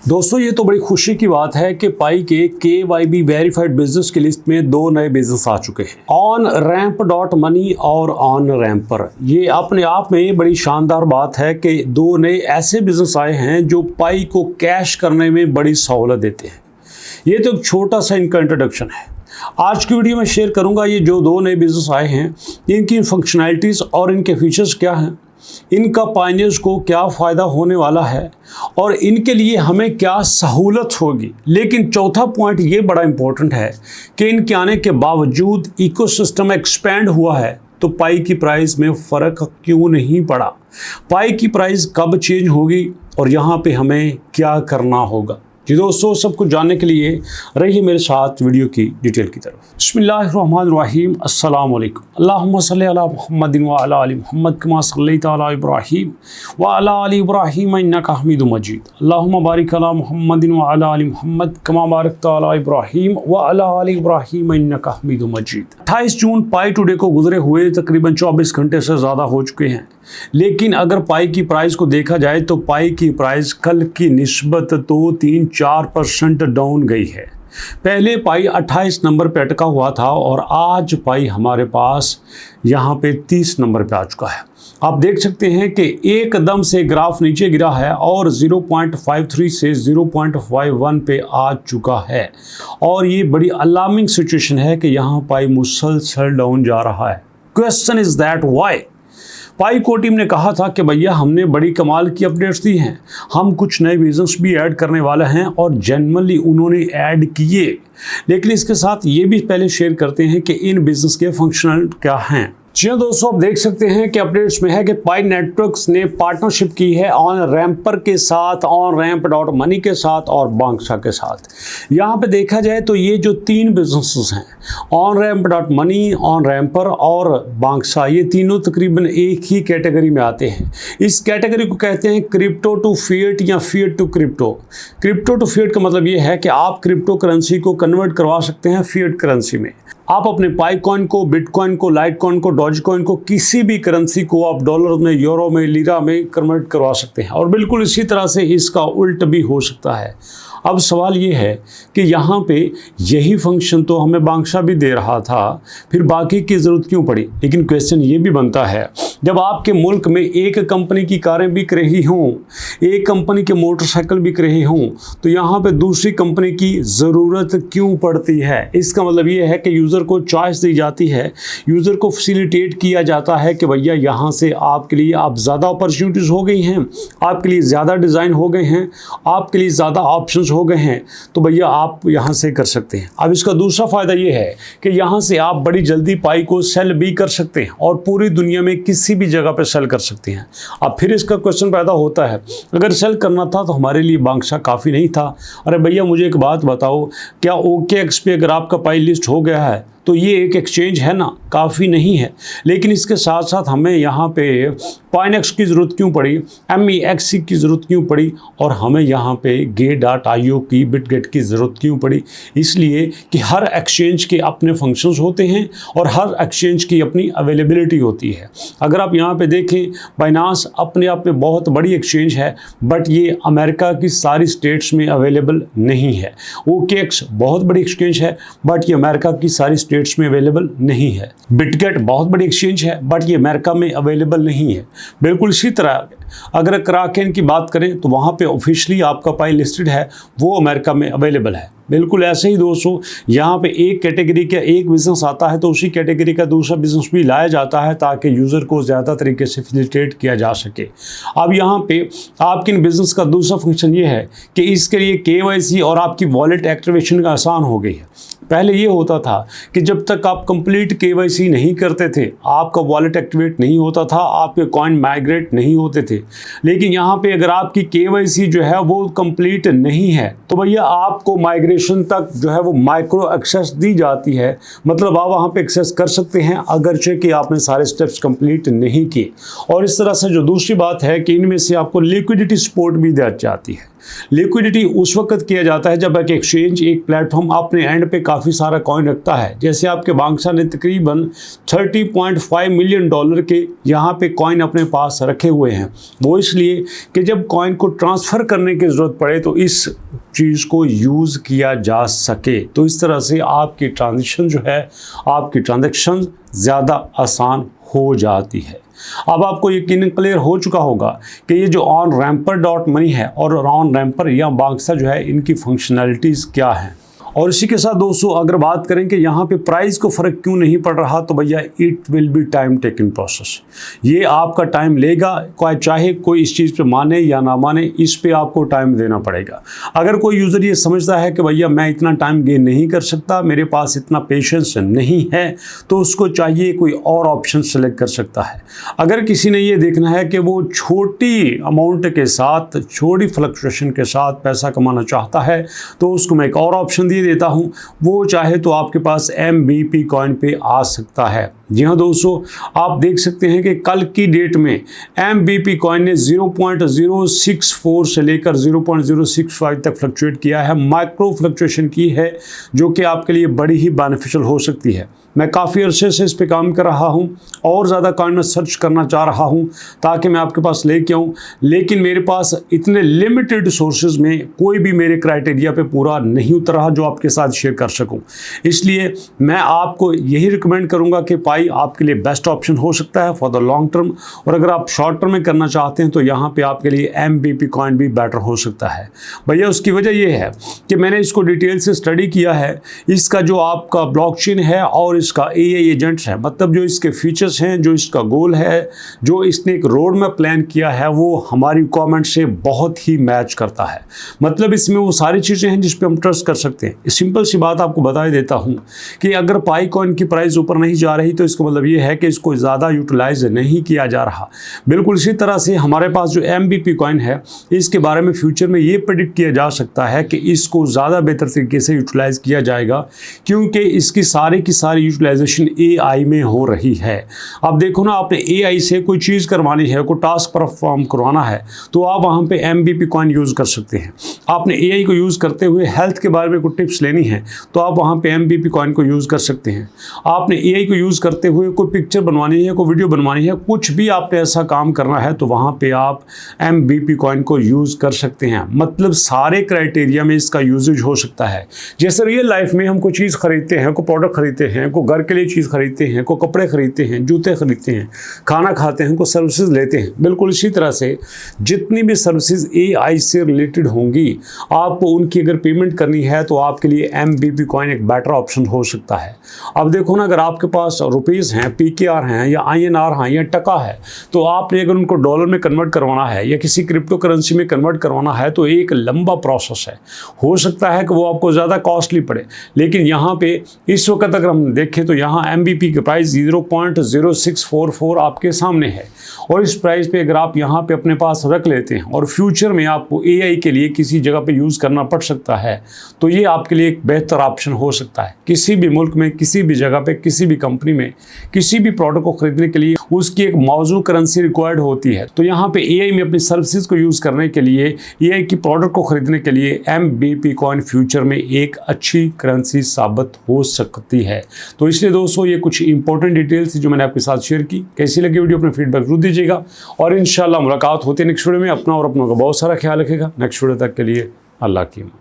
दोस्तों ये तो बड़ी खुशी की बात है कि पाई के KYB वेरीफाइड बिजनेस की लिस्ट में 2 नए बिजनेस आ चुके हैं, ऑन रैंप डॉट मनी और ऑन रैंपर। ये अपने आप में बड़ी शानदार बात है कि 2 नए ऐसे बिजनेस आए हैं जो पाई को कैश करने में बड़ी सहूलत देते हैं। ये तो एक छोटा सा इनका इंट्रोडक्शन है। आज की वीडियो में शेयर करूंगा ये जो 2 नए बिजनेस आए हैं, इनकी फंक्शनैलिटीज़ और इनके फीचर्स क्या हैं, इनका पायनियर्स को क्या फ़ायदा होने वाला है और इनके लिए हमें क्या सहूलत होगी। लेकिन चौथा पॉइंट ये बड़ा इंपॉर्टेंट है कि इनके आने के बावजूद इकोसिस्टम एक्सपेंड हुआ है तो पाई की प्राइस में फ़र्क क्यों नहीं पड़ा, पाई की प्राइस कब चेंज होगी और यहाँ पे हमें क्या करना होगा। जी दोस्तों, सब कुछ जानने के लिए रहिए मेरे साथ वीडियो की डिटेल की तरफ। बिस्मिल्लाहिर्रहमानिर्रहीम, अस्सलाम वालेकुम। अल्लाहुम्मा सल्ली अला मुहम्मदिन व अला आलि मुहम्मद कमा सल्लैता अला इब्राहीम व अला आलि इब्राहीम इन्नका हमीदुम मजीद। अल्लाहुम्मा बारिक अला मुहम्मदिन व अला आलि मुहम्मद कमा बारकता अला इब्राहीम व अला आलि इब्राहीम इन्नका हमीदुम मजीद। 28 जून पाई टुडे को गुजरे हुए तकरीबन 24 घंटे से ज़्यादा हो चुके हैं, लेकिन अगर पाई की प्राइस को देखा जाए तो पाई की प्राइस कल की निस्बत तो 3-4% डाउन गई है। पहले पाई 28 नंबर पे अटका हुआ था और आज पाई हमारे पास यहाँ पे 30 नंबर पे आ चुका है। आप देख सकते हैं कि एकदम से ग्राफ नीचे गिरा है और 0.53 से 0.51 पे आ चुका है और ये बड़ी अलार्मिंग सिचुएशन है कि यहाँ पाई मुसलसल डाउन जा रहा है। Question is that why. Pi को टीम ने कहा था कि भैया हमने बड़ी कमाल की अपडेट्स दी हैं, हम कुछ नए बिजनेस भी ऐड करने वाले हैं और जनरली उन्होंने ऐड किए। लेकिन इसके साथ ये भी पहले शेयर करते हैं कि इन बिजनेस के फंक्शनल क्या हैं। जी दोस्तों, आप देख सकते हैं कि अपडेट्स में है कि पाई नेटवर्क्स ने पार्टनरशिप की है ऑन रैंपर के साथ, ऑन रैंप डॉट मनी के साथ और बांक्सा के साथ। यहाँ पे देखा जाए तो ये जो 3 बिजनेसेस हैं, on ramp dot money, on ramper और बांक्सा, ये तीनों तकरीबन एक ही कैटेगरी में आते हैं। इस कैटेगरी को कहते हैं क्रिप्टो टू फिएट या fiat to crypto. Crypto to fiat का मतलब ये है कि आप क्रिप्टो करेंसी को कन्वर्ट करवा सकते हैं फिएट करेंसी में। आप अपने पाई कॉइन को, बिटकॉइन को, लाइट कॉइन को, डॉज कॉइन को, किसी भी करेंसी को आप डॉलर में, यूरो में, लीरा में कन्वर्ट करवा सकते हैं और बिल्कुल इसी तरह से इसका उल्ट भी हो सकता है। अब सवाल ये है कि यहाँ पे यही फंक्शन तो हमें बांक्सा भी दे रहा था, फिर बाकी की ज़रूरत क्यों पड़ी। लेकिन क्वेश्चन ये भी बनता है, जब आपके मुल्क में एक कंपनी की कारें बिक रही हों, एक कंपनी के मोटरसाइकिल बिक रहे हों, तो यहाँ पे दूसरी कंपनी की ज़रूरत क्यों पड़ती है। इसका मतलब ये है कि यूज़र को चॉइस दी जाती है, यूज़र को फैसिलिटेट किया जाता है कि भैया यहाँ से आपके लिए आप ज़्यादा अपॉर्चुनिटीज़ हो गई हैं, आपके लिए ज़्यादा डिज़ाइन हो गए हैं, आपके लिए ज़्यादा ऑप्शंस हो गए हैं, तो भैया आप यहाँ से कर सकते हैं। अब इसका दूसरा फ़ायदा ये है कि यहाँ से आप बड़ी जल्दी पाई को सेल भी कर सकते हैं और पूरी दुनिया में किसी भी जगह पे सेल कर सकते हैं। अब फिर इसका क्वेश्चन पैदा होता है, अगर सेल करना था तो हमारे लिए बांक्सा काफ़ी नहीं था। अरे भैया मुझे एक बात बताओ, क्या OKX पे अगर आपका पाई लिस्ट हो गया है तो ये एक एक्सचेंज है ना, काफ़ी नहीं है। लेकिन इसके साथ साथ हमें यहाँ पे पाइनेक्स की ज़रूरत क्यों पड़ी, MEXC की ज़रूरत क्यों पड़ी और हमें यहाँ पे Gate.io की, बिटगेट की ज़रूरत क्यों पड़ी। इसलिए कि हर एक्सचेंज के अपने फंक्शंस होते हैं और हर एक्सचेंज की अपनी अवेलेबिलिटी होती है। अगर आप यहाँ पे देखें, बाइनांस अपने आप में बहुत बड़ी एक्सचेंज है, बट ये अमेरिका की सारी स्टेट्स में अवेलेबल नहीं है। OKX बहुत बड़ी एक्सचेंज है, बट ये अमेरिका की सारी स्टेट्स में अवेलेबल नहीं है। बिटगेट बहुत बड़ी एक्सचेंज है, बट ये अमेरिका में अवेलेबल नहीं है। बिल्कुल इसी तरह अगर क्राकेन की बात करें तो वहाँ पे ऑफिशियली आपका पाई लिस्टेड है, वो अमेरिका में अवेलेबल है। बिल्कुल ऐसे ही दोस्तों, यहाँ पे एक कैटेगरी का एक बिज़नेस आता है तो उसी कैटेगरी का दूसरा बिज़नेस भी लाया जाता है ताकि यूज़र को ज़्यादा तरीके से फैसिलिटेट किया जा सके। अब यहाँ पे आपके इन बिज़नेस का दूसरा फंक्शन ये है कि इसके लिए KYC और आपकी वॉलेट एक्टिवेशन का आसान हो गई है। पहले ये होता था कि जब तक आप कंप्लीट KYC नहीं करते थे, आपका वॉलेट एक्टिवेट नहीं होता था, आपके कॉइन माइग्रेट नहीं होते थे। लेकिन यहाँ पे अगर आपकी KYC जो है वो कंप्लीट नहीं है तो भैया आपको माइग्रेशन तक जो है वो माइक्रो एक्सेस दी जाती है। मतलब आप वहाँ पे एक्सेस कर सकते हैं अगरचे कि आपने सारे स्टेप्स कंप्लीट नहीं किए। और इस तरह से जो दूसरी बात है कि इनमें से आपको लिक्विडिटी सपोर्ट भी दी जाती है। लिक्विडिटी उस वक्त किया जाता है जब एक एक्सचेंज, एक प्लेटफॉर्म अपने एंड पे काफ़ी सारा कॉइन रखता है। जैसे आपके बांग्सा ने तकरीबन $30.5 मिलियन के यहाँ पे कॉइन अपने पास रखे हुए हैं। वो इसलिए कि जब कॉइन को ट्रांसफ़र करने की ज़रूरत पड़े तो इस चीज़ को यूज़ किया जा सके। तो इस तरह से आपकी ट्रांजेक्शन जो है, आपकी ट्रांजेक्शन ज़्यादा आसान हो जाती है। अब आपको यकीनन क्लियर हो चुका होगा कि ये जो onramper.money है और onramper या बांग्सा जो है, इनकी फंक्शनैलिटीज़ क्या हैं। और इसी के साथ दोस्तों अगर बात करें कि यहाँ पे प्राइस को फ़र्क क्यों नहीं पड़ रहा, तो भैया it will be time taking process. ये आपका टाइम लेगा, चाहे कोई इस चीज़ पे माने या ना माने, इस पे आपको टाइम देना पड़ेगा। अगर कोई यूज़र ये समझता है कि भैया मैं इतना टाइम गेन नहीं कर सकता, मेरे पास इतना पेशेंस नहीं है, तो उसको चाहिए कोई और ऑप्शन सेलेक्ट कर सकता है। अगर किसी ने ये देखना है कि वो छोटी अमाउंट के साथ, छोटी फ्लक्चुएशन के साथ पैसा कमाना चाहता है, तो उसको मैं एक और ऑप्शन दिए देता हूं। वो चाहे तो आपके पास MBP कॉइन पे आ सकता है। जी हाँ दोस्तों, आप देख सकते हैं कि कल की डेट में MBP कॉइन ने 0.064 से लेकर 0.065 तक फ्लक्चुएट किया है, माइक्रो फ्लक्चुएशन की है, जो कि आपके लिए बड़ी ही बेनिफिशियल हो सकती है। मैं काफ़ी अरसे से इस पे काम कर रहा हूँ और ज़्यादा कॉइन में सर्च करना चाह रहा हूँ ताकि मैं आपके पास लेके आऊँ, लेकिन मेरे पास इतने लिमिटेड सोर्सेज में कोई भी मेरे क्राइटेरिया पे पूरा नहीं उतर रहा जो आपके साथ शेयर कर सकूँ। इसलिए मैं आपको यही रिकमेंड करूँगा कि पाई आपके लिए बेस्ट ऑप्शन हो सकता है फॉर द लॉन्ग टर्म, और अगर आप शॉर्ट टर्म में करना चाहते हैं तो यहाँ पर आपके लिए MBP कॉइन भी बेटर हो सकता है। भैया उसकी वजह यह है कि मैंने इसको डिटेल से स्टडी किया है। इसका जो आपका ब्लॉकचेन है और इसका AI एजेंट्स है, मतलब जो इसके फीचर्स हैं, जो इसका गोल है, जो इसने एक रोड मैप प्लान किया है, वो हमारी रिक्वायरमेंट से बहुत ही मैच करता है। मतलब इसमें वो सारी चीज़ें हैं जिस पे हम ट्रस्ट कर सकते हैं। सिंपल सी बात आपको बता देता हूँ कि अगर पाई कॉइन की प्राइस ऊपर नहीं जा रही तो इसका मतलब ये है कि इसको ज़्यादा यूटिलाइज नहीं किया जा रहा। बिल्कुल इसी तरह से हमारे पास जो MBP कॉइन है, इसके बारे में फ्यूचर में ये प्रेडिक्ट किया जा सकता है कि इसको ज़्यादा बेहतर तरीके से यूटिलाइज किया जाएगा, क्योंकि इसकी सारी की सारी यूटिलाइजेशन AI में हो रही है। अब देखो ना, आपने AI से कोई चीज़ करवानी है, कोई टास्क परफॉर्म करवाना है, तो आप वहाँ पे MBP कॉइन यूज़ कर सकते हैं। आपने AI को यूज़ करते हुए हेल्थ के बारे में कोई टिप्स लेनी है, तो आप वहाँ पे MBP कॉइन को यूज़ कर सकते हैं। आपने AI को यूज़ करते हुए कोई पिक्चर बनवानी है, कोई वीडियो बनवानी है, कुछ भी आपने ऐसा काम करना है, तो वहाँ पर आप MBP कॉइन को यूज़ कर सकते हैं। मतलब सारे क्राइटेरिया में इसका यूजेज हो सकता है। जैसे रियल लाइफ में हम कोई चीज़ खरीदते हैं, कोई प्रोडक्ट खरीदते हैं, को घर के लिए चीज़ खरीदते हैं, को कपड़े खरीदते हैं, जूते खरीदते हैं, खाना खाते हैं, को सर्विसेज लेते हैं, बिल्कुल इसी तरह से जितनी भी सर्विसेज AI से रिलेटेड होंगी, आपको उनकी अगर पेमेंट करनी है तो आपके लिए MBP कॉइन एक बेटर ऑप्शन हो सकता है। अब देखो ना, अगर आपके पास रुपीज़ हैं, PKR हैं या INR हैं या टका है, तो आपने अगर उनको डॉलर में कन्वर्ट करवाना है या किसी क्रिप्टो करेंसी में कन्वर्ट करवाना है तो एक लंबा प्रोसेस है। हो सकता है कि वो आपको ज़्यादा कॉस्टली पड़े, लेकिन यहाँ पे इस वक्त अगर हम देखें तो यहाँ MBP की प्राइस 0.0644 आपके सामने है, और इस प्राइस पे अगर आप यहाँ पे अपने पास रख लेते हैं और फ्यूचर में आपको AI के लिए किसी जगह पे यूज़ करना पड़ सकता है, तो ये आपके लिए एक बेहतर ऑप्शन हो सकता है। किसी भी मुल्क में, किसी भी जगह पे, किसी भी कंपनी में, किसी भी प्रोडक्ट को खरीदने के लिए उसकी एक मौजूद करेंसी रिक्वायर्ड होती है। तो यहाँ पे AI में अपनी सर्विसेज को यूज़ करने के लिए, AI की प्रोडक्ट को खरीदने के लिए MBP कॉइन फ्यूचर में एक अच्छी करेंसी साबित हो सकती है। तो इसलिए दोस्तों, ये कुछ इंपॉर्टेंट डिटेल्स जो मैंने आपके साथ शेयर की। कैसी लगी वीडियो, अपने फीडबैक जरूर दीजिएगा, और इंशाल्लाह मुलाकात होती है नेक्स्ट वीडियो में। अपना और अपनों का बहुत सारा ख्याल रखेगा। नेक्स्ट वीडियो तक के लिए अल्लाह की।